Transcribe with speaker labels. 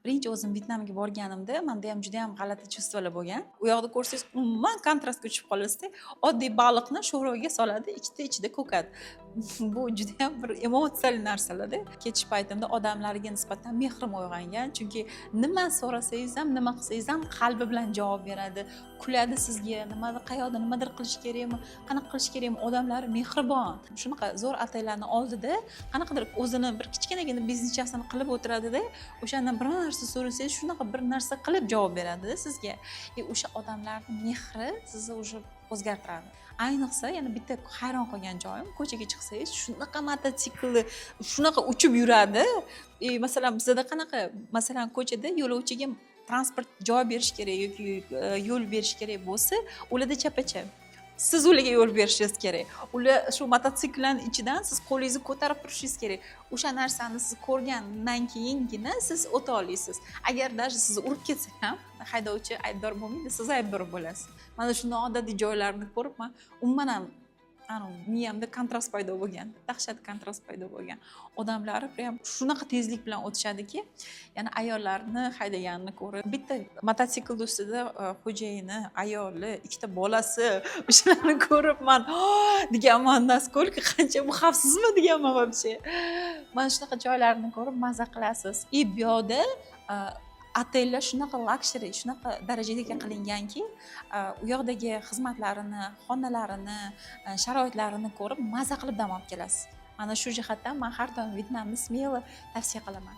Speaker 1: birinchi o'zim Vyetnamga borganimda menda ham juda ham g'alati chuvstvolar bo'lgan. U yoqda ko'rsangiz umuman kontrastga tushib qolasizda. Oddiy baliqni sho'rvaga soladi, ichida ko'kadi. Bu juda ham bir emotsiyal narsalarda. Ketish paytimda odamlarga nisbatan mehrim uyg'ongan, chunki nima so'rasangiz ham, nima qilsangiz ham qalbi bilan javob beradi. Kuladi sizga, qayerda nimadir qilish kerakmi, qanaqa qilish kerakmi, odamlar mehribon. Shunaqa zo'r ataylarni oldida qanaqadir o'zini bir kichkinagina biznesini qilib o'tiradida, o'shandan biror narsa so'rasangiz shunaqa bir narsa qilib javob beradi sizga. O'sha odamlarning mehri sizni o'zgartiradi. Ayniqsa yana bitta hayron qolgan joyim, ko'chaga chiqsangiz shunaqa mototsiklni shunaqa uchib yuradi. Masalan bizda qanaqa, masalan ko'chada yo'lovchiga transport joy berish kerak yoki yo'l berish kerak bo'lsa, ularda chappacha. Siz ularga yo'l berishingiz kerak. Ular shu mototsiklning ichidan siz qo'lingizni ko'tarib turishingiz kerak. O'sha narsani siz ko'rgandan keyingina siz o'ta olasiz. Agar даже sizni urib ketsa ham, haydovchi aybdor bo'lmaydi, siz aybdor bo'lasiz. Mana shunday odatiy joylarni ko'rib, men umuman ham miyamda kontrast paydo bo'lgan. Dahshat kontrast paydo bo'lgan. Odamlar ham shunaqa tezlik bilan o'tishadiki, yana ayollarni haydaganini ko'rib, bitta mototsikl ustida xo'jayini, ayoli, ikkita bolasi o'shalarni ko'rib men deganman, naskолько qancha bu xavfsizmi deganman вообще. Mana shunaqa joylarni ko'rib maza qilasiz. Bu yoqda otellar shunaqa luxury, shunaqa darajada qilinganki, u yoqdagi xizmatlarini, xonalarini, sharoitlarini ko'rib maza qilib dam olib kelasiz. Mana shu jihatdan men har doim Vyetnamni smelo tavsiya qilaman.